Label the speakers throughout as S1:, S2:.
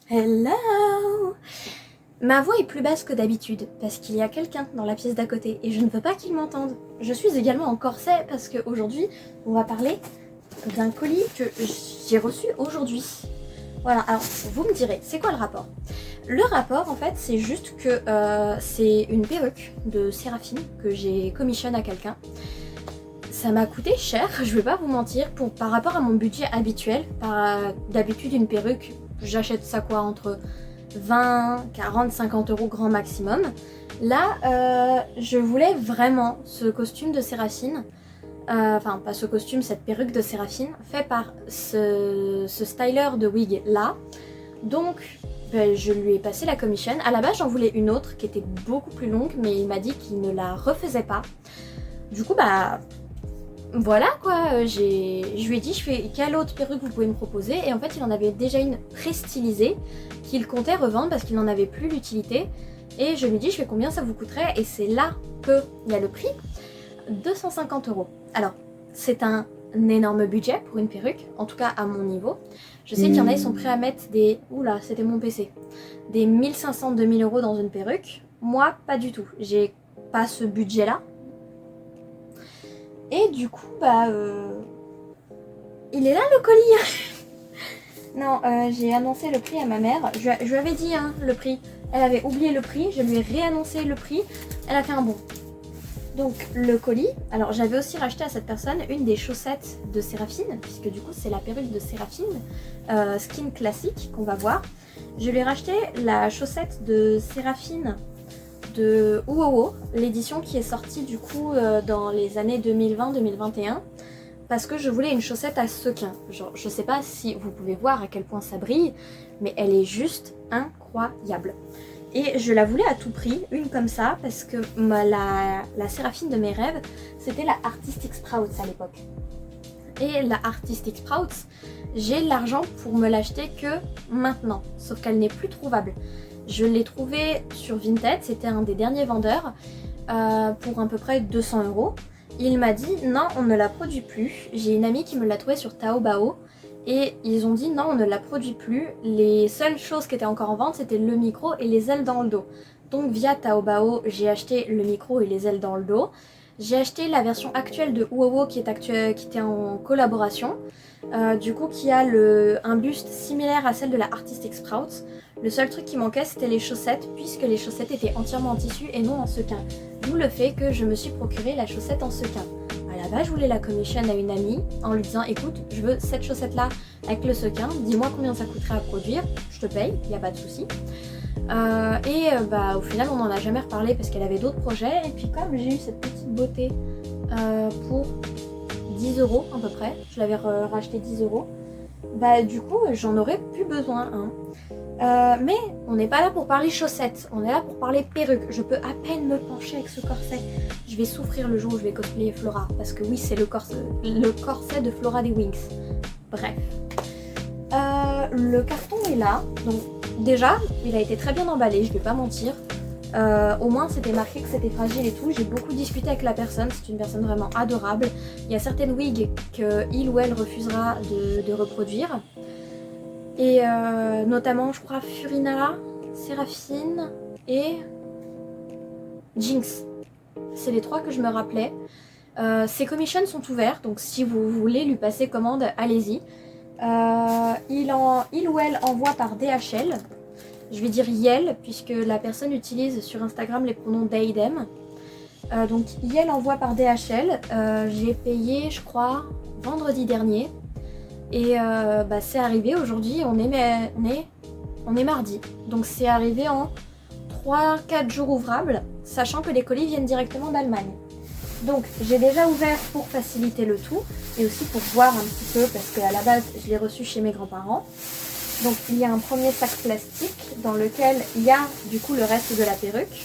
S1: Hello! Ma voix est plus basse que d'habitude parce qu'il y a quelqu'un dans la pièce d'à côté et je ne veux pas qu'il m'entende. Je suis également en corset parce qu'aujourd'hui, on va parler d'un colis que j'ai reçu aujourd'hui. Voilà, alors vous me direz, c'est quoi le rapport? Le rapport, en fait, c'est juste que c'est une perruque de Séraphine que j'ai commissionne à quelqu'un. Ça m'a coûté cher, je vais pas vous mentir, par rapport à mon budget habituel. D'habitude, une perruque, j'achète ça quoi, entre 20, 40, 50 euros grand maximum. Là, je voulais vraiment ce costume de Séraphine, enfin pas ce costume, cette perruque de Séraphine, fait par ce styler de wig là. Donc je lui ai passé la commission. À la base j'en voulais une autre qui était beaucoup plus longue, mais il m'a dit qu'il ne la refaisait pas. Du coup voilà quoi, je lui ai dit, quelle autre perruque vous pouvez me proposer, et en fait il en avait déjà une pré-stylisée qu'il comptait revendre parce qu'il n'en avait plus l'utilité, et je lui ai dit, combien ça vous coûterait, et c'est là qu'il y a le prix, 250 euros. Alors c'est un énorme budget pour une perruque, en tout cas à mon niveau. Je sais qu'il y en a, ils sont prêts à mettre des, oula c'était mon PC, des 1500-2000 euros dans une perruque. Moi pas du tout, j'ai pas ce budget là. Et du coup, il est là le colis. Non, j'ai annoncé le prix à ma mère. Je lui avais dit le prix. Elle avait oublié le prix, je lui ai réannoncé le prix. Elle a fait un bond. Donc le colis, alors j'avais aussi racheté à cette personne une des chaussettes de Séraphine, puisque du coup c'est la perruque de Séraphine, skin classique qu'on va voir. Je lui ai racheté la chaussette de Séraphine de Uowo, l'édition qui est sortie du coup dans les années 2020-2021, parce que je voulais une chaussette à sequins. Genre, je sais pas si vous pouvez voir à quel point ça brille, mais elle est juste incroyable. Et je la voulais à tout prix, une comme ça, parce que la Séraphine de mes rêves, c'était la Artistic Sprouts à l'époque. Et la Artistic Sprouts, j'ai l'argent pour me l'acheter que maintenant, sauf qu'elle n'est plus trouvable. Je l'ai trouvée sur Vinted, c'était un des derniers vendeurs, pour à peu près 200 euros. Il m'a dit non, on ne la produit plus. J'ai une amie qui me l'a trouvée sur Taobao et ils ont dit non, on ne la produit plus. Les seules choses qui étaient encore en vente, c'était le micro et les ailes dans le dos. Donc via Taobao, j'ai acheté le micro et les ailes dans le dos. J'ai acheté la version actuelle de Uowo qui était en collaboration. Du coup qui a un buste similaire à celle de la Artistic Sprouts. Le seul truc qui manquait c'était les chaussettes, puisque les chaussettes étaient entièrement en tissu et non en sequin. D'où le fait que je me suis procuré la chaussette en sequin. À la base je voulais la commission à une amie en lui disant écoute, je veux cette chaussette là avec le sequin, dis-moi combien ça coûterait à produire, je te paye, il n'y a pas de souci. Au final on n'en a jamais reparlé parce qu'elle avait d'autres projets, et puis comme j'ai eu cette petite beauté pour 10 euros à peu près, je l'avais racheté 10 euros, du coup j'en aurais plus besoin. Mais on n'est pas là pour parler chaussettes, on est là pour parler perruque. Je peux à peine me pencher avec ce corset. Je vais souffrir le jour où je vais cosplayer Flora, parce que oui c'est le corset de Flora des Wings. Bref. Le carton est là, donc déjà il a été très bien emballé, je vais pas mentir. Au moins c'était marqué que c'était fragile et tout. J'ai beaucoup discuté avec la personne, c'est une personne vraiment adorable. Il y a certaines wigs qu'il ou elle refusera de reproduire. Et notamment je crois Furina, Séraphine et Jinx. C'est les trois que je me rappelais. Ses commissions sont ouvertes, donc si vous voulez lui passer commande, allez-y. Il ou elle envoie par DHL. Je vais dire Yel, puisque la personne utilise sur Instagram les pronoms they, them. Donc Yel envoie par DHL. J'ai payé, je crois, vendredi dernier. Et c'est arrivé aujourd'hui, on est mardi. Donc c'est arrivé en 3-4 jours ouvrables, sachant que les colis viennent directement d'Allemagne. Donc j'ai déjà ouvert pour faciliter le tout, et aussi pour voir un petit peu, parce qu'à la base je l'ai reçu chez mes grands-parents. Donc il y a un premier sac plastique dans lequel il y a du coup le reste de la perruque.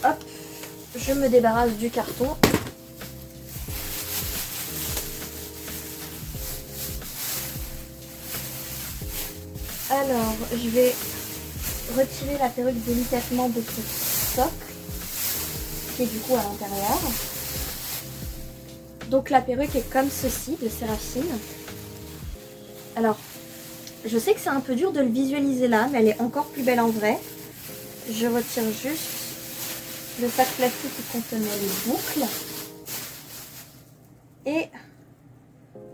S1: Hop, je me débarrasse du carton. Alors, je vais retirer la perruque délicatement de ce socle, qui est du coup à l'intérieur. Donc la perruque est comme ceci, de Séraphine. Alors, Je sais que c'est un peu dur de le visualiser là, mais elle est encore plus belle en vrai. Je retire juste le sac plastique qui contenait les boucles. Et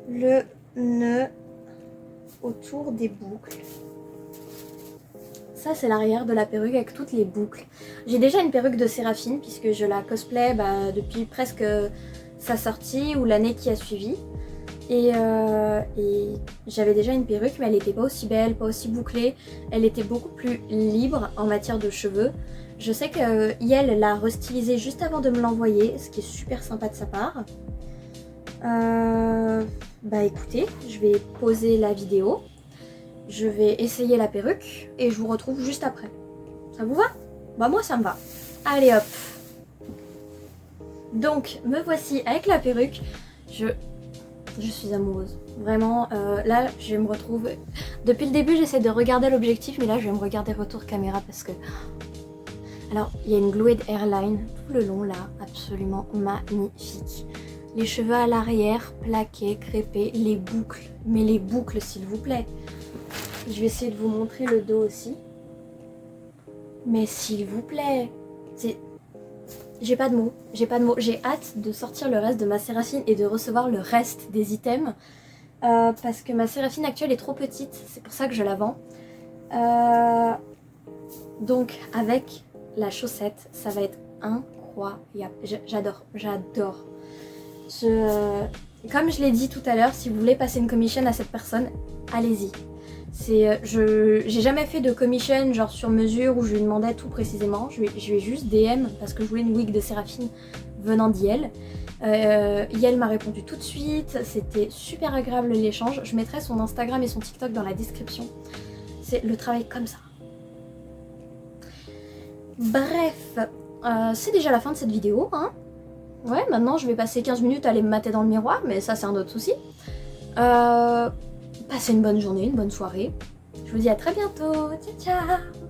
S1: le nœud autour des boucles. Ça, c'est l'arrière de la perruque avec toutes les boucles. J'ai déjà une perruque de Séraphine puisque je la cosplay depuis presque sa sortie ou l'année qui a suivi. Et j'avais déjà une perruque, mais elle n'était pas aussi belle, pas aussi bouclée. Elle était beaucoup plus libre en matière de cheveux. Je sais que Yael l'a restylisée juste avant de me l'envoyer, ce qui est super sympa de sa part. Bah écoutez, je vais poser la vidéo. Je vais essayer la perruque et je vous retrouve juste après. Ça vous va? Bah moi ça me va. Allez hop. Donc me voici avec la perruque. Je suis amoureuse. Vraiment, là je me retrouve... Depuis le début j'essaie de regarder l'objectif, mais là je vais me regarder retour caméra parce que... Alors il y a une glued hairline tout le long là, absolument magnifique. Les cheveux à l'arrière, plaqués, crêpés, les boucles. Mais les boucles s'il vous plaît. Je vais essayer de vous montrer le dos aussi. Mais s'il vous plaît, j'ai pas de mots, j'ai hâte de sortir le reste de ma Séraphine et de recevoir le reste des items. Parce que ma Séraphine actuelle est trop petite, c'est pour ça que je la vends. Donc avec la chaussette, ça va être incroyable. J'adore. Comme je l'ai dit tout à l'heure, si vous voulez passer une commission à cette personne, allez-y. J'ai jamais fait de commission genre sur mesure où je lui demandais tout précisément. Je lui ai juste DM parce que je voulais une wig de Séraphine venant d'Yel. Yel m'a répondu tout de suite, c'était super agréable l'échange. Je mettrai son Instagram et son TikTok dans la description. C'est le travail comme ça. Bref, c'est déjà la fin de cette vidéo, hein. Ouais, maintenant je vais passer 15 minutes à aller me mater dans le miroir, mais ça c'est un autre souci. Passez une bonne journée, une bonne soirée. Je vous dis à très bientôt. Ciao ciao.